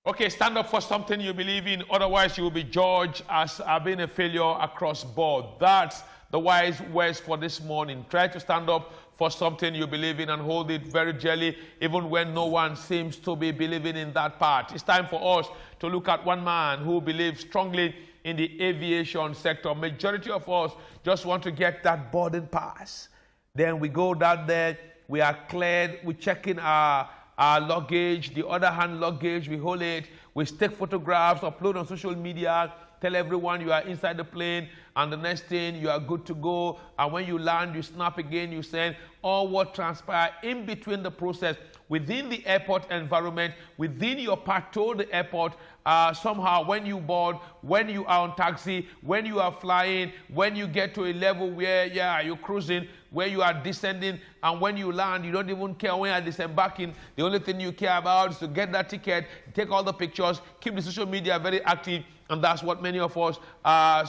Okay, stand up for something you believe in, otherwise you will be judged as being a failure across board. That's the wise words for this morning. Try to stand up for something you believe in and hold it very dearly, even when no one seems to be believing in that part. It's time for us to look at one man who believes strongly in the aviation sector. Majority of us just want to get that boarding pass. Then we go down there, we are cleared, we check in our luggage, the other hand luggage, we hold it, we take photographs, upload on social media, tell everyone you are inside the plane, and the next thing you are good to go. And when you land, you snap again, you send. All what transpire in between the process, within the airport environment, within your path to the airport, somehow when you board, when you are on taxi, when you are flying, when you get to a level where you're cruising, where you are descending, and when you land, you don't even care when you're disembarking. The only thing you care about is to get that ticket, take all the pictures, keep the social media very active, and that's what many of us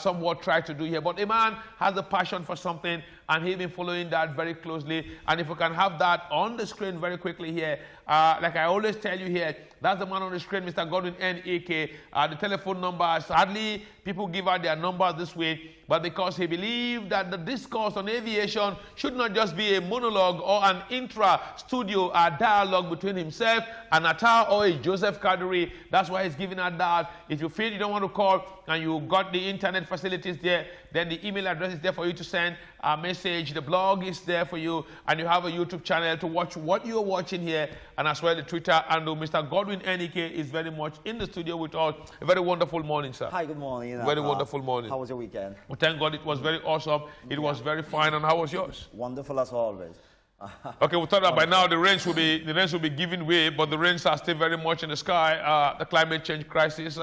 somewhat try to do here. But a man has a passion for something, and he's been following that very closely. And if we can have that on the screen very quickly here, like I always tell you here, that's the man on the screen, Mr. Godwin N.A.K. The telephone numbers, hardly people give out their numbers this way, but because he believed that the discourse on aviation should not just be a monologue or an intra-studio dialogue between himself and Atta or a Joseph Kaduri. That's why he's giving out that. If you feel you don't want to call and you got the internet facilities there, then the email address is there for you to send a message. The blog is there for you, and you have a YouTube channel to watch what you're watching here, and as well the Twitter handle. Mr. Godwin N.E.K. is very much in the studio with us. A very wonderful morning, sir. Hi, good morning. Very wonderful morning. How was your weekend? Well, thank God it was very awesome. It was very fine. And how was yours? Wonderful as always. Okay, we thought that by now the rains will be giving way, but the rains are still very much in the sky. The climate change crisis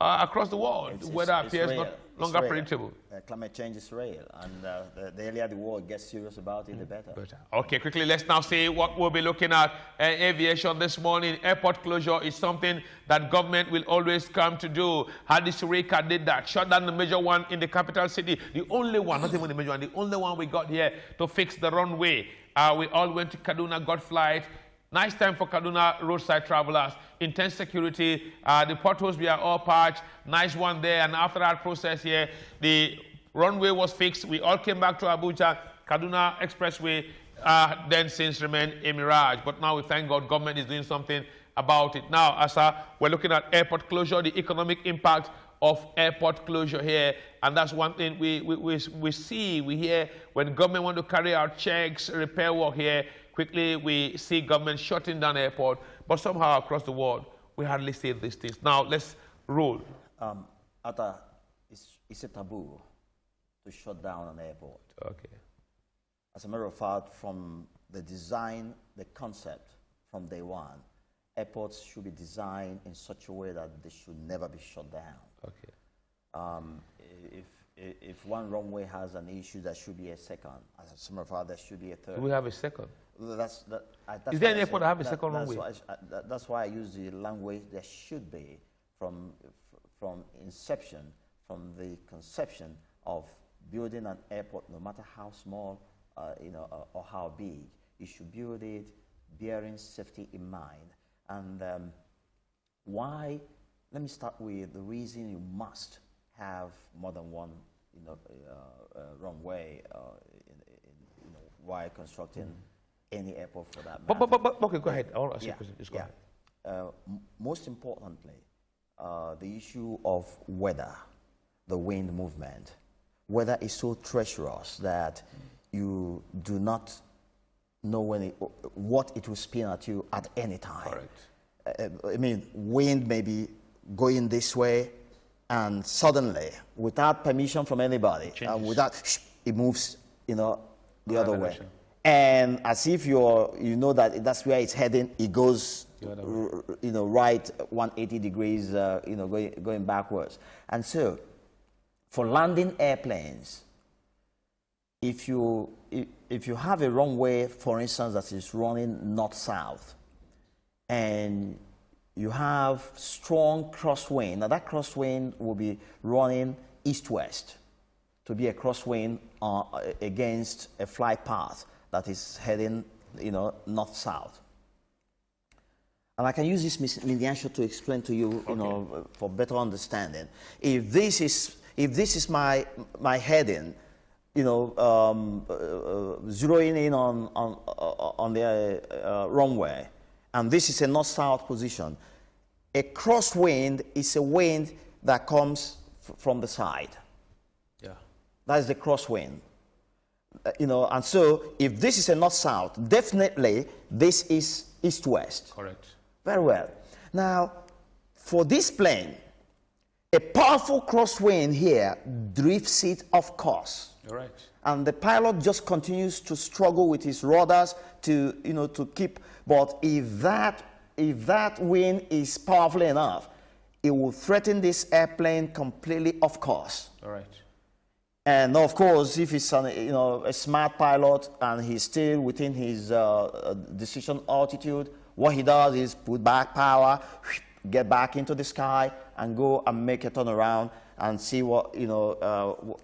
across the world, the weather appears not longer predictable. Climate change is real, and the earlier the world gets serious about it, the better. Okay, quickly, let's now see what we'll be looking at. Aviation this morning. Airport closure is something that government will always come to do. Hadi Sirika did that, shut down the major one in the capital city. The only one, not even the major one, the only one we got here to fix the runway. We all went to Kaduna, got flight. Nice time for Kaduna roadside travelers. Intense security. The potholes were all patched. Nice one there. And after that process here, the runway was fixed. We all came back to Abuja. Kaduna Expressway then since remained a mirage. But now we thank God government is doing something about it. Now, as we're looking at airport closure, the economic impact of airport closure here, and that's one thing we see, we hear when government want to carry out checks, repair work here. Quickly, we see government shutting down airport, but somehow across the world, we hardly see these things. Now, let's roll. Atta, it's a taboo to shut down an airport. Okay. As a matter of fact, from the design, the concept, from day one, airports should be designed in such a way that they should never be shut down. Okay. If one runway has an issue, there should be a second. As a matter of fact, there should be a third. Do we have a second? That's is there an airport that have a second runway? That's why I use the language. There should be from inception, from the conception of building an airport, no matter how small, or how big. You should build it bearing safety in mind. And why? Let me start with the reason you must have more than one, runway, while constructing any airport for that matter. But okay, go ahead. I want to ask you a question. Just go ahead. Most importantly, the issue of weather, the wind movement. Weather is so treacherous that you do not know what it will spin at you at any time. Correct. I mean, wind may be going this way, and suddenly, without permission from anybody, it moves, the other way. And as if you know that that's where it's heading, it goes, right 180 degrees, going backwards. And so, for landing airplanes, if you have a runway, for instance, that is running north-south, and you have strong crosswind. Now that crosswind will be running east-west to be a crosswind against a flight path that is heading, north-south. And I can use this miniature to explain to you, you know, for better understanding. If this is my heading, you know, zeroing in on the runway, and this is a north-south position. A crosswind is a wind that comes from the side. Yeah. That is the crosswind. You know, and so if this is a north-south, definitely this is east-west. Correct. Very well. Now, for this plane, a powerful crosswind here drifts it off course. You're right. And the pilot just continues to struggle with his rudders to, you know, to keep. But if that wind is powerful enough, it will threaten this airplane completely off course. All right. And of course, if he's a smart pilot and he's still within his decision altitude, what he does is put back power, get back into the sky, and go and make a turnaround and see what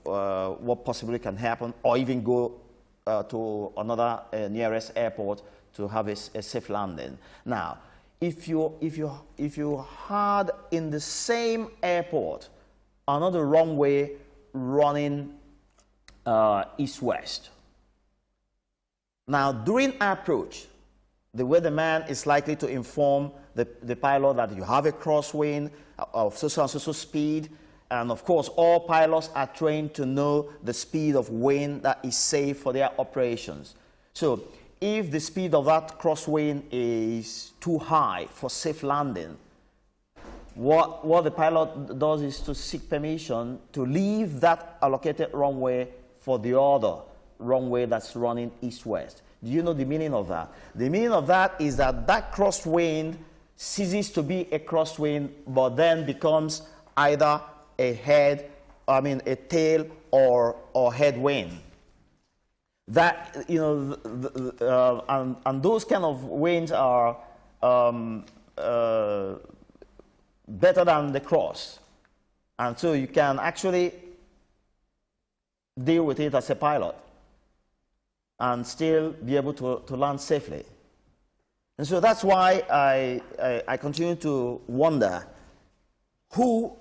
what possibly can happen, or even go to another nearest airport to have a safe landing. Now, if you had in the same airport another runway running east-west. Now, during approach, the weatherman is likely to inform the pilot that you have a crosswind of so and so speed, and of course, all pilots are trained to know the speed of wind that is safe for their operations. So, if the speed of that crosswind is too high for safe landing, what the pilot does is to seek permission to leave that allocated runway for the other runway that's running east-west. Do you know the meaning of that? The meaning of that is that that crosswind ceases to be a crosswind, but then becomes either a tail or headwind. That, you know, and those kind of winds are better than the cross. And so you can actually deal with it as a pilot and still be able to land safely. And so that's why I continue to wonder who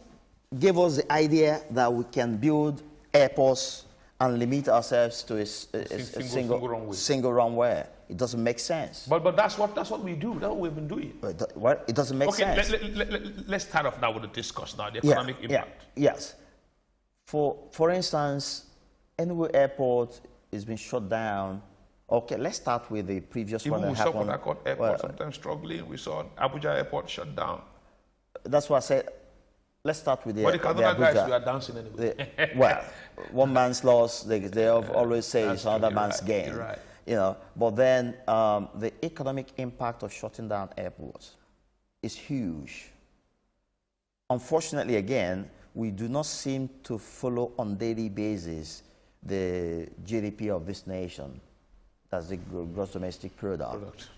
gave us the idea that we can build airports and limit ourselves to a single runway. It doesn't make sense. But that's what we do. That's what we've been doing. Well, it doesn't make sense. Let's start off now with the discuss now, the economic impact. Yes. For instance, Enugu Airport has been shut down. Okay, let's start with the previous one that happened. Even we saw Port Harcourt Airport sometimes struggling. We saw Abuja Airport shut down. That's why I said, let's start with the But the Kaduna guys, Abuja. we are dancing anyway. Well, one man's loss, they always say it's another man's gain. You're right. You know, but then the economic impact of shutting down airports is huge. Unfortunately, again, we do not seem to follow on daily basis the GDP of this nation. That's the gross domestic product,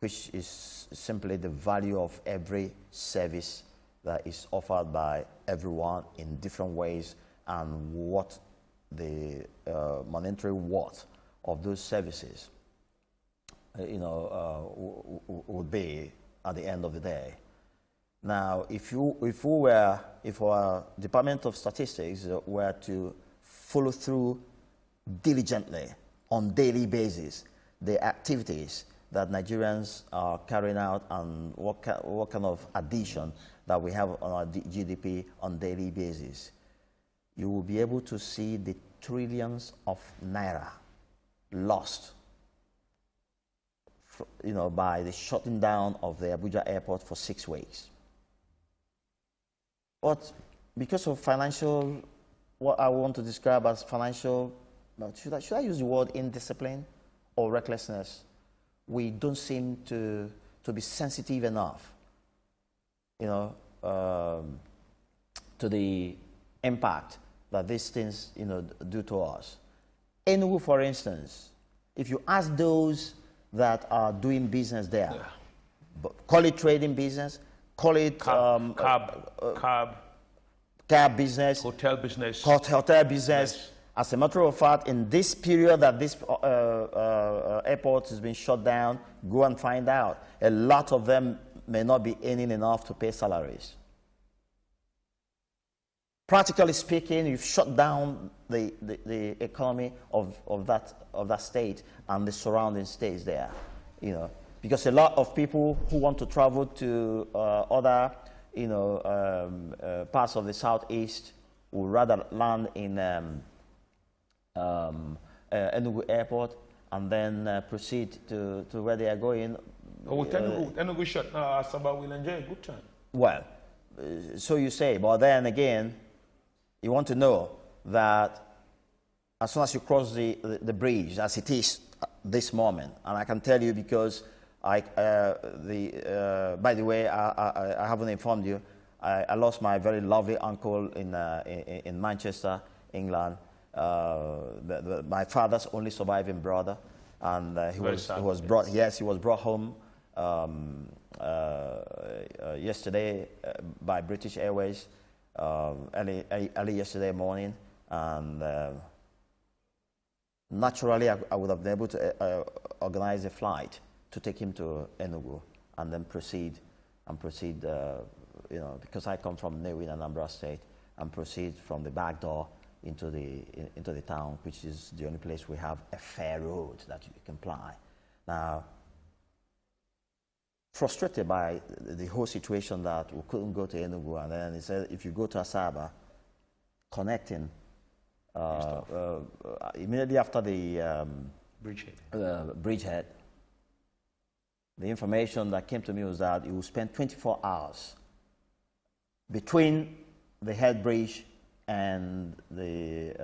which is simply the value of every service that is offered by everyone in different ways, and what the monetary worth of those services, would be at the end of the day. Now, if our Department of Statistics were to follow through diligently on daily basis the activities that Nigerians are carrying out and what kind of addition that we have on our GDP on daily basis, you will be able to see the trillions of naira lost, by the shutting down of the Abuja airport for 6 weeks. But because of financial, what I want to describe as financial, should I use the word indiscipline or recklessness? We don't seem to be sensitive enough, to the impact that these things, do to us. Enugu, for instance, if you ask those that are doing business there, call it trading business, call it cab business, hotel business, yes. As a matter of fact, in this period that this airport has been shut down, go and find out. A lot of them may not be earning enough to pay salaries. Practically speaking, you've shut down the economy of that state and the surrounding states there, you know, because a lot of people who want to travel to other, you know, parts of the southeast would rather land in Enugu Airport and then proceed to where they are going. Oh, Enugu shut. Asaba will enjoy a good time. Well, so you say, but then again, you want to know that as soon as you cross the bridge, as it is this moment, and I can tell you because by the way, I haven't informed you, I lost my very lovely uncle in Manchester, England. My father's only surviving brother, and he was brought home yesterday by British Airways. Early yesterday morning, and naturally I would have been able to organize a flight to take him to Enugu and then proceed, you know, because I come from Newi in Anambra State, and proceed from the back door into the town, which is the only place we have a fair road that you can fly. Now, frustrated by the whole situation that we couldn't go to Enugu, and then he said, if you go to Asaba, connecting immediately after the bridgehead, the information that came to me was that you will spend 24 hours between the head bridge and the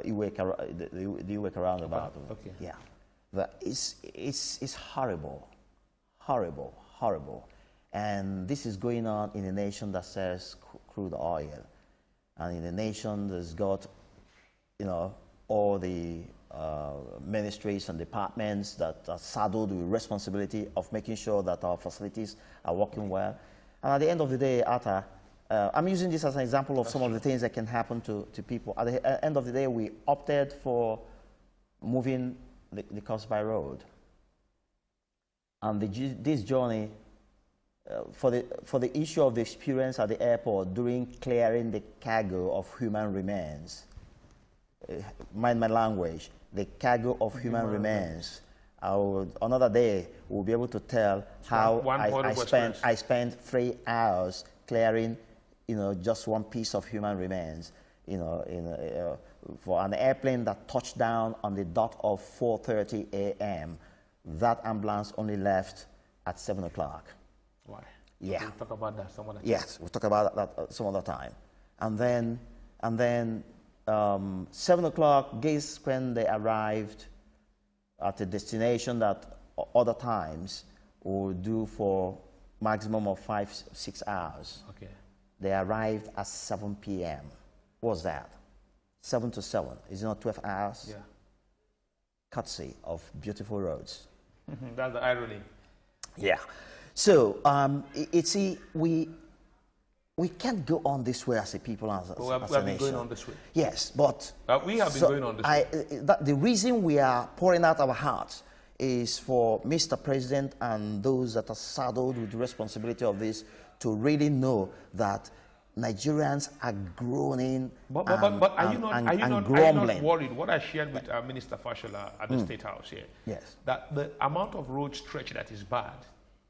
Iweka roundabout. Okay. Yeah. But it's horrible, horrible, horrible. And this is going on in a nation that sells crude oil, and in a nation that's got, you know, all the ministries and departments that are saddled with responsibility of making sure that our facilities are working well. And at the end of the day, Atta, I'm using this as an example of some of the things that can happen to people. At the end of the day, we opted for moving the coast by road, and this journey for the issue of the experience at the airport during clearing the cargo of human remains. Mind my language, the cargo of human remains. Another day we'll be able to tell how I spent 3 hours clearing, you know, just one piece of human remains, you know, for an airplane that touched down on the dot of 4:30 a.m. That ambulance only left at 7 o'clock. Why? Yeah. We'll talk about that some other time. Yes, we'll talk about that some other time. And then 7 o'clock, guess when they arrived at a destination that other times would do for maximum of 5-6 hours. Okay. They arrived at 7 p.m. What's that? 7 to 7. Is it not 12 hours? Yeah. Courtesy of beautiful roads. That's the irony. Yeah. So, we can't go on this way as a people, as we have a been nation. going on this way. Yes, but We have been going on this way. the reason we are pouring out our hearts is for Mr. President and those that are saddled with the responsibility of this to really know that Nigerians are groaning But are you not worried? What I shared with Minister Fashola at the State House here, yes, that the amount of road stretch that is bad,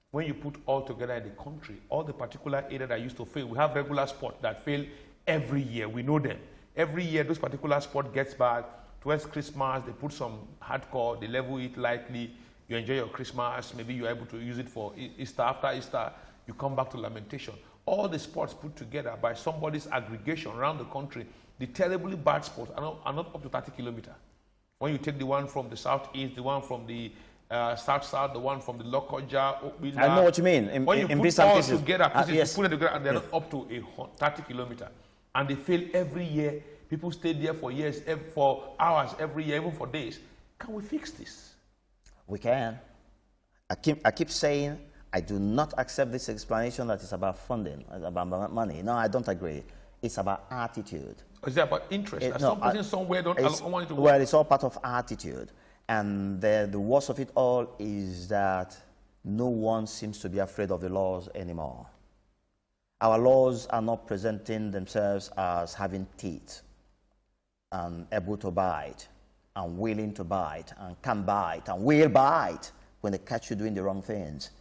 when you put all together in the country, all the particular areas that used to fail, we have regular spots that fail every year. We know them. Every year, those particular spot gets bad. Towards Christmas, they put some hardcore, they level it lightly. You enjoy your Christmas. Maybe you're able to use it for Easter. After Easter, you come back to lamentation. All the spots put together by somebody's aggregation around the country, the terribly bad spots are not up to 30 kilometers. When you take the one from the southeast, the one from the south-south, the one from the Lokoja, Okbila. I know what you mean. When you put pieces all pieces. together, Yes. you put it together, and they're not up to 30 kilometers. And they fail every year. People stay there for years, for hours every year, even for days. Can we fix this? We can. I keep saying I do not accept this explanation that it's about funding, about money. No, I don't agree. It's about attitude. Is it about interest? Some person somewhere don't want it to work. Well, it's all part of attitude. And the worst of it all is that no one seems to be afraid of the laws anymore. Our laws are not presenting themselves as having teeth and able to bite and willing to bite and can bite and will bite when they catch you doing the wrong things.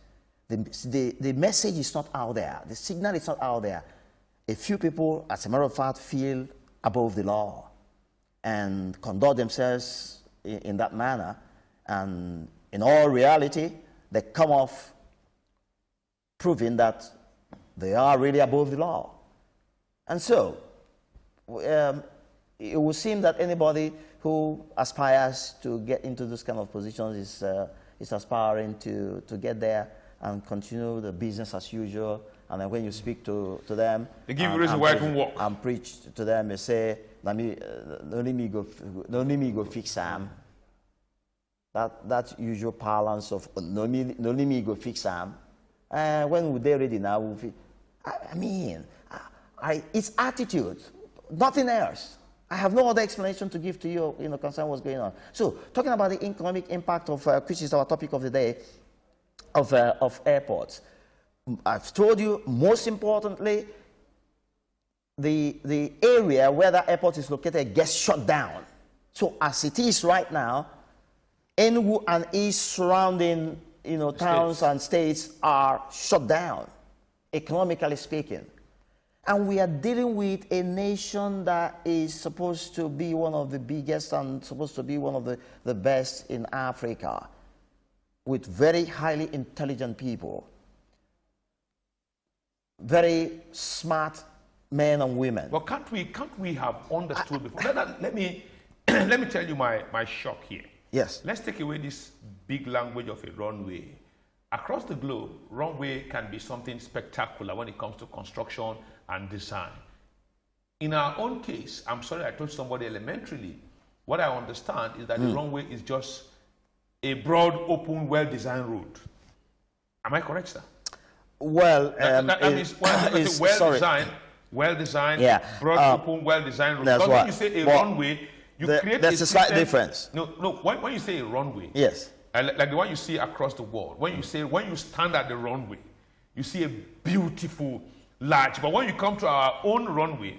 The message is not out there. The signal is not out there. A few people, as a matter of fact, feel above the law and conduct themselves in that manner. And in all reality, they come off proving that they are really above the law. And so, it would seem that anybody who aspires to get into this kind of positions is aspiring to get there and continue the business as usual. And then when you speak to them, they give you reason why it can work. And preach to them, they say, no let me go fix Sam. That usual balance of no let me go fix Sam. When they're ready now, I mean, it's attitude, nothing else. I have no other explanation to give to you, concerning what's going on. So, talking about the economic impact of, which is our topic of the day, of airports. I've told you, most importantly, the area where that airport is located gets shut down. So, as it is right now, Enugu and East surrounding, towns and states are shut down, economically speaking. And we are dealing with a nation that is supposed to be one of the biggest and supposed to be one of the best in Africa, with very highly intelligent people, very smart men and women. Well, can't we have understood before? Let me tell you my shock here. Yes. Let's take away this big language of a runway. Across the globe, runway can be something spectacular when it comes to construction and design. In our own case, I'm sorry I told somebody elementarily, what I understand is that the runway is just a broad, open, well-designed road. Am I correct, sir? Well, that means well-designed, yeah. broad, open, well-designed road. Because when you say a runway, create there's a slight difference. No. When you say a runway, yes, like the one you see across the world, when you stand at the runway, you see a beautiful, large. But when you come to our own runway,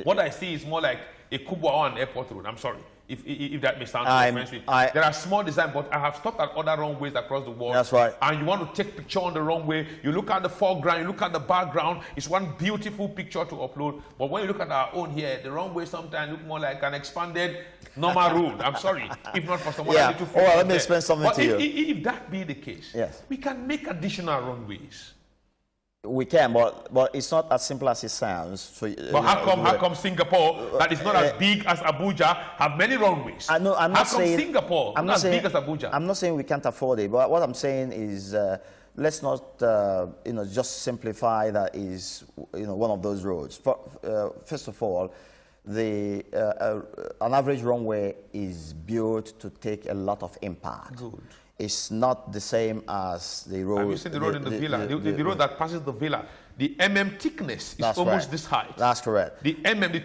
what I see is more like a Kubwa airport road. I'm sorry if that may sound offensive. There are small design, but I have stopped at other runways across the world. That's right. And you want to take picture on the runway, you look at the foreground, you look at the background. It's one beautiful picture to upload. But when you look at our own here, the runway sometimes look more like an expanded normal road. I'm sorry, if not for someone a little. Oh, let me explain something to you. If that be the case, yes, we can make additional runways. We can, but it's not as simple as it sounds. But how come Singapore, that is not as big as Abuja, have many runways? I'm not saying Singapore, not as big as Abuja? I'm not saying we can't afford it, but what I'm saying is let's not just simplify that is one of those roads. First of all, an average runway is built to take a lot of impact. Good. It's not the same as the road. Have you seen the road in the villa? The road that passes the villa. The thickness is almost this height. That's correct. The thickness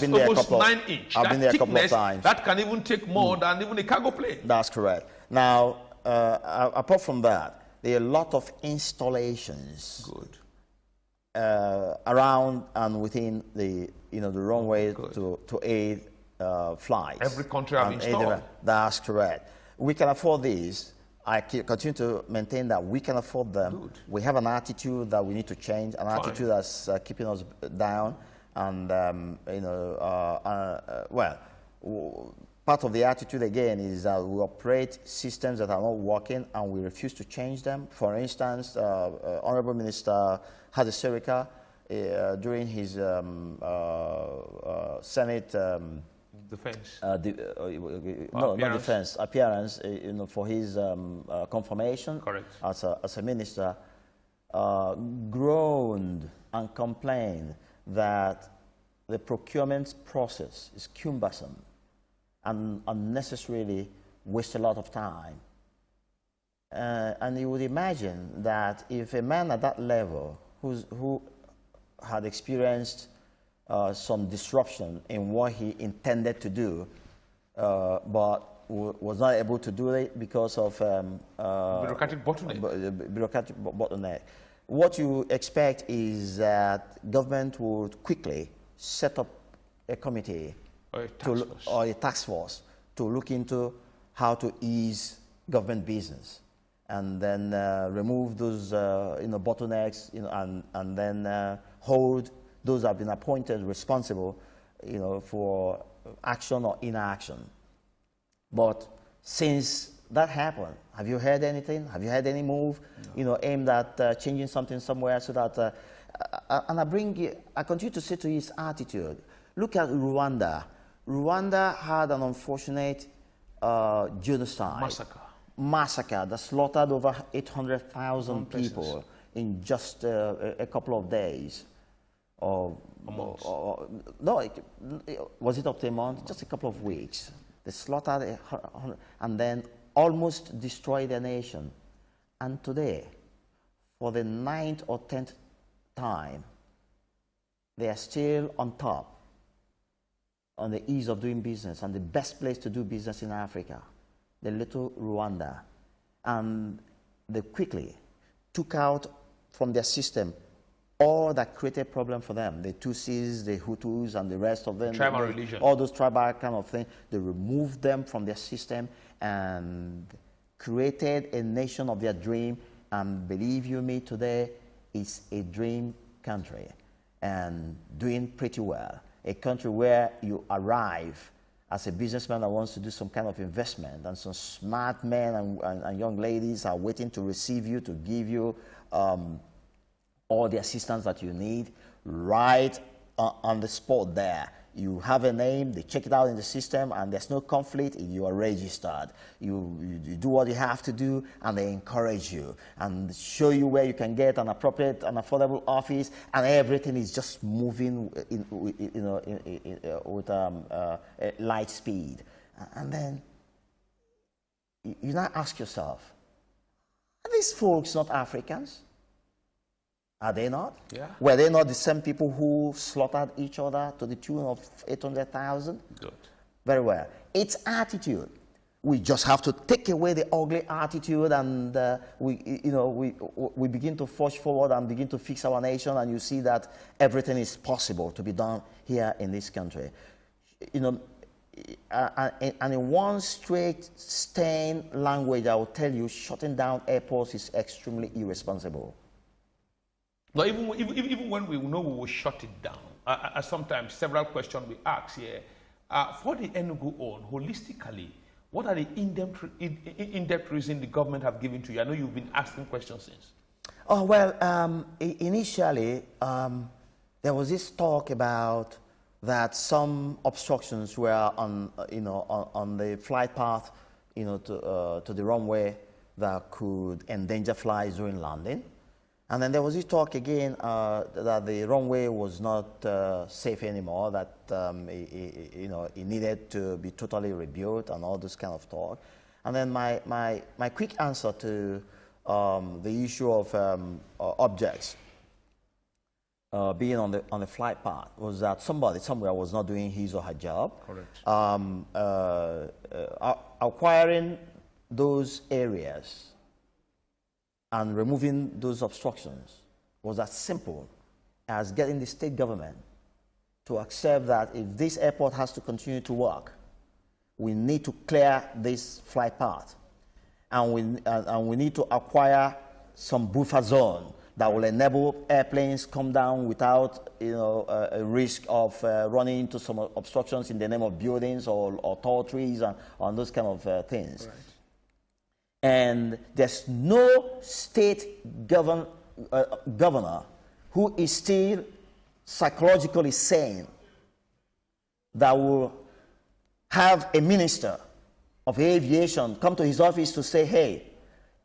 is almost 9 inches. I've been there a couple of times. That can even take more than even a cargo plane. That's correct. Now, apart from that, there are a lot of installations. Good. Around and within the runway to aid flights. Every country have installed. That's correct. We can afford these. I continue to maintain that we can afford them. Good. We have an attitude that we need to change, an attitude that's keeping us down. And, part of the attitude, again, is that we operate systems that are not working and we refuse to change them. For instance, Honorable Minister Hazisirika, during his Senate defense. Not defense, appearance, for his confirmation. Correct. As a minister, groaned and complained that the procurement process is cumbersome and unnecessarily waste a lot of time. And you would imagine that if a man at that level who had experienced some disruption in what he intended to do, but was not able to do it because of bureaucratic bottleneck. Bureaucratic bottleneck. What you expect is that government would quickly set up a committee or a task force to look into how to ease government business, and then remove those bottlenecks, and then hold those that have been appointed responsible, for action or inaction. But since that happened, have you heard anything? Have you heard any move, no, aimed at changing something somewhere so that, and I continue to say to his attitude, look at Rwanda. Rwanda had an unfortunate genocide. Massacre that slaughtered over 800,000 people in just a couple of days. No, was it up to a month? Just a couple of weeks. They slaughtered and then almost destroyed their nation. And today, for the 9th or 10th time, they are still on top, on the ease of doing business and the best place to do business in Africa, the little Rwanda. And they quickly took out from their system all that created problem for them, the Tutsis, the Hutus, and the rest of them. Tribal religion. All those tribal kind of things. They removed them from their system and created a nation of their dream. And believe you me, today, it's a dream country and doing pretty well. A country where you arrive as a businessman that wants to do some kind of investment, and some smart men and young ladies are waiting to receive you, to give you all the assistance that you need right on the spot there. You have a name, they check it out in the system, and there's no conflict. You are registered. You do what you have to do, and they encourage you and show you where you can get an appropriate and affordable office, and everything is just moving with light speed. And then you now ask yourself, are these folks not Africans? Are they not? Yeah. Were they not the same people who slaughtered each other to the tune of 800,000? Good. Very well. It's attitude. We just have to take away the ugly attitude, and we begin to forge forward and begin to fix our nation, and you see that everything is possible to be done here in this country. And in one straight, stern language, I will tell you, shutting down airports is extremely irresponsible. But even when we know we will shut it down, sometimes several questions we ask here. For the Enugu own, holistically, what are the in-depth reasons the government have given to you? I know you've been asking questions since. Oh, well, initially, there was this talk about that some obstructions were on the flight path, to the runway that could endanger flights during landing. And then there was this talk again that the runway was not safe anymore, that it needed to be totally rebuilt, and all this kind of talk. And then my quick answer to the issue of objects being on the flight path was that somebody somewhere was not doing his or her job. Correct. Acquiring those areas and removing those obstructions was as simple as getting the state government to accept that if this airport has to continue to work, we need to clear this flight path, and we need to acquire some buffer zone that will enable airplanes come down without a risk of running into some obstructions in the name of buildings or tall trees and those kind of things. Right. And there's no state governor who is still psychologically sane that will have a minister of aviation come to his office to say, hey,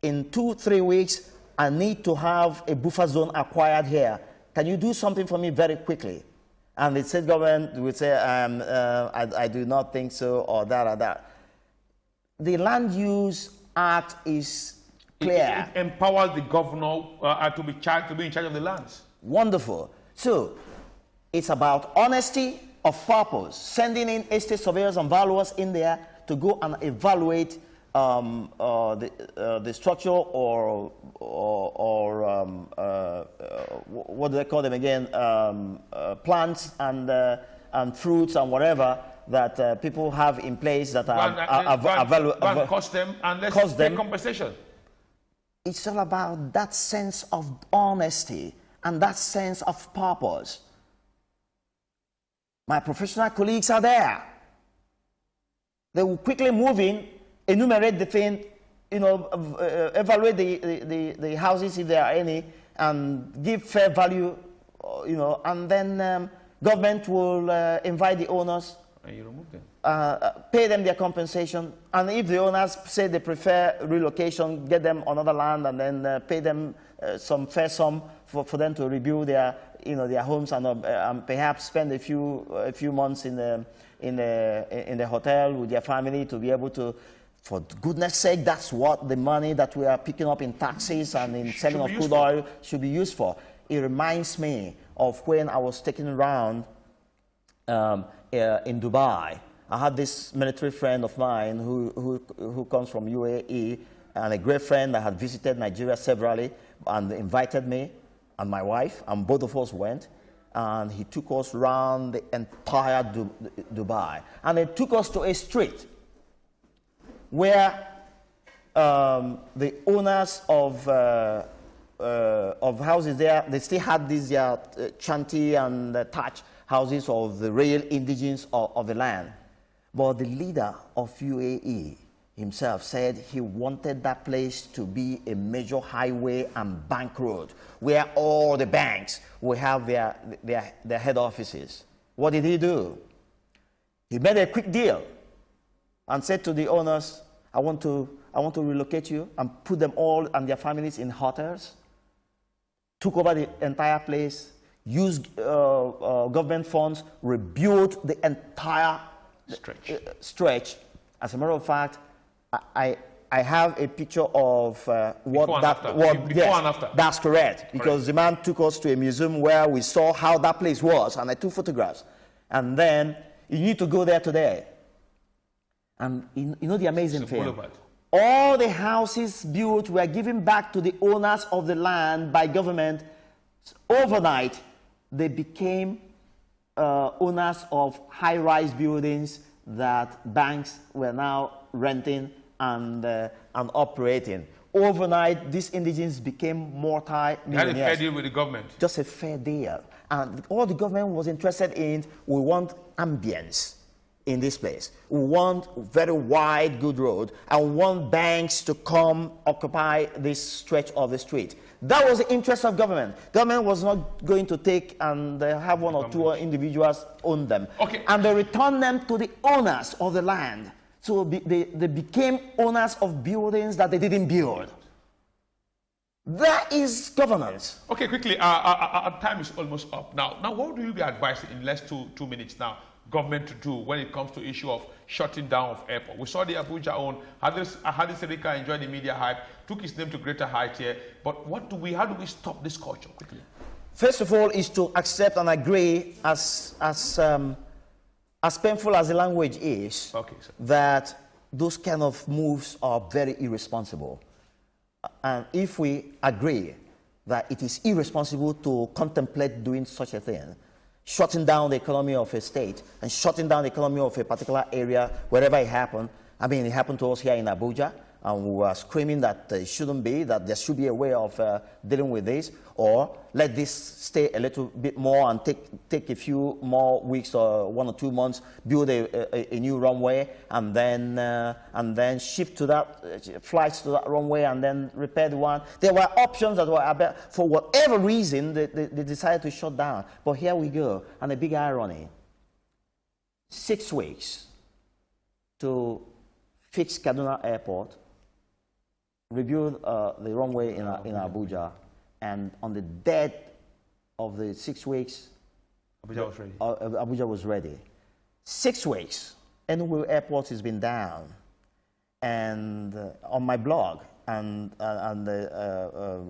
in 2-3 weeks, I need to have a buffer zone acquired here. Can you do something for me very quickly? And the state government would say, I do not think so, or that or that. The Land Use Act is clear. It empowers the governor to be in charge of the lands. Wonderful. So it's about honesty of purpose, sending in estate surveyors and valuers in there to go and evaluate the structure or what do they call them again? Plants and fruits and whatever that people have in place that are cost them and let's take compensation. It's all about that sense of honesty and that sense of purpose. My professional colleagues are there. They will quickly move in, enumerate the thing, evaluate the houses if there are any, and give fair value, and then government will invite the owners. And you remove them. Pay them their compensation, and if the owners say they prefer relocation, get them another land, and then pay them some fair sum for them to rebuild their homes and perhaps spend a few months in the hotel with their family to be able to. For goodness sake, that's what the money that we are picking up in taxes and in selling of crude oil should be used for. It reminds me of when I was taken around in Dubai. I had this military friend of mine who comes from UAE, and a great friend that had visited Nigeria severally and invited me and my wife, and both of us went, and he took us around the entire Dubai. And he took us to a street where the owners of houses there, they still had these shanty and thatch houses of the real indigenes of the land. But the leader of UAE himself said he wanted that place to be a major highway and bank road where all the banks will have their head offices. What did he do? He made a quick deal and said to the owners, I want to relocate you and put them all and their families in hotels, took over the entire place, used government funds, rebuilt the entire stretch. As a matter of fact, I have a picture of Before and after. That's correct, because the man took us to a museum where we saw how that place was, and I took photographs. And then you need to go there today. And you know the amazing thing? All the houses built were given back to the owners of the land by government. Overnight, they became owners of high-rise buildings that banks were now renting and operating. Overnight, these indigenes became multi-millionaires. They had a fair deal with the government. Just a fair deal. And all the government was interested in, we want ambience in this place. We want very wide, good road, and we want banks to come occupy this stretch of the street. That was the interest of government. Government was not going to take and have one or two individuals own them. Okay. And they returned them to the owners of the land. So they became owners of buildings that they didn't build. That is governance. Okay, quickly, our time is almost up. Now, what do you be advising in less two minutes now, government to do when it comes to issue of shutting down of airport? We saw the Abuja own. Hadis Serika enjoyed the media hype, took his name to greater height here. But how do we stop this culture quickly? First of all, is to accept and agree, as painful as the language is, that those kind of moves are very irresponsible. And if we agree that it is irresponsible to contemplate doing such a thing, shutting down the economy of a state and shutting down the economy of a particular area, wherever it happened. I mean, it happened to us here in Abuja, and we were screaming that it shouldn't be, that there should be a way of dealing with this, or let this stay a little bit more and take a few more weeks or 1 or 2 months, build a new runway, and then shift to that, flights to that runway, and then repair the one. There were options that were, for whatever reason, they decided to shut down. But here we go, and a big irony. 6 weeks to fix Kaduna Airport, rebuild the runway in Abuja, and on the dead of the 6 weeks, Abuja was ready. 6 weeks, Enugu Airport has been down. And on my blog and the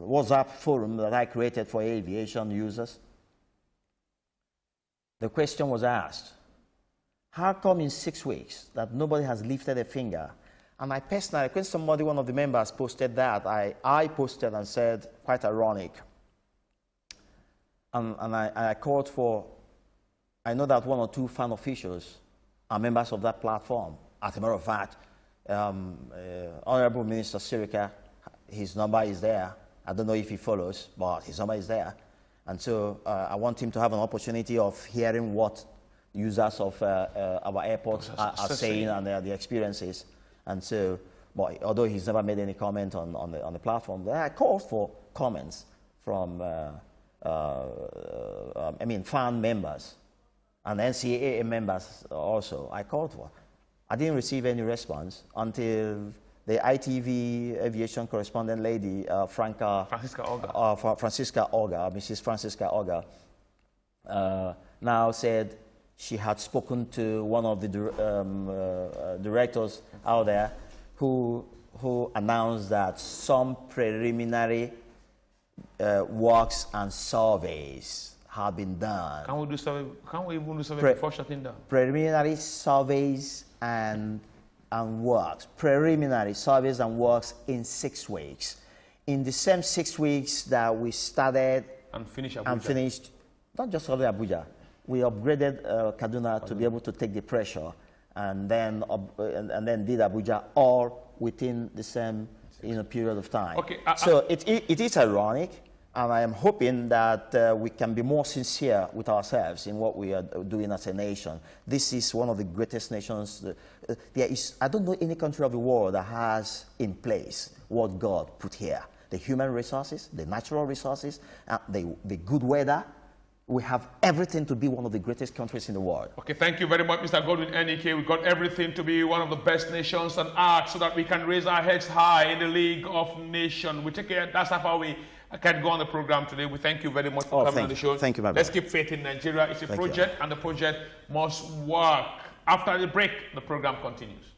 WhatsApp forum that I created for aviation users, the question was asked, how come in 6 weeks that nobody has lifted a finger? And I personally, when somebody, one of the members posted that, I posted and said, quite ironic. And I called for, I know that 1 or 2 fan officials are members of that platform. As a matter of fact, Honorable Minister Sirika, his number is there. I don't know if he follows, but his number is there. And so I want him to have an opportunity of hearing what users of our airports are saying and the experiences. And so, but although he's never made any comment on the platform, I called for comments from, fan members and NCAA members also. I called for. I didn't receive any response until the ITV aviation correspondent lady, Francisca Olga, Mrs. Francisca Olga, now said she had spoken to one of the directors out there who announced that some preliminary works and surveys had been done. Can we even do survey before shutting down? Preliminary surveys and works. Preliminary surveys and works in 6 weeks. In the same 6 weeks that we started and finished, not just only Abuja, we upgraded Kaduna to be able to take the pressure, and then did Abuja all within the same period of time. Okay, so it is ironic, and I am hoping that we can be more sincere with ourselves in what we are doing as a nation. This is one of the greatest nations. I don't know any country of the world that has in place what God put here. The human resources, the natural resources, the good weather. We have everything to be one of the greatest countries in the world. Okay, thank you very much, Mr. Godwin Enike. We've got everything to be one of the best nations on earth so that we can raise our heads high in the League of Nations. We take care. That's how we can go on the program today. We thank you very much for coming on the show. Thank you, my Let's keep faith in Nigeria. It's a project, and the project must work. After the break, the program continues.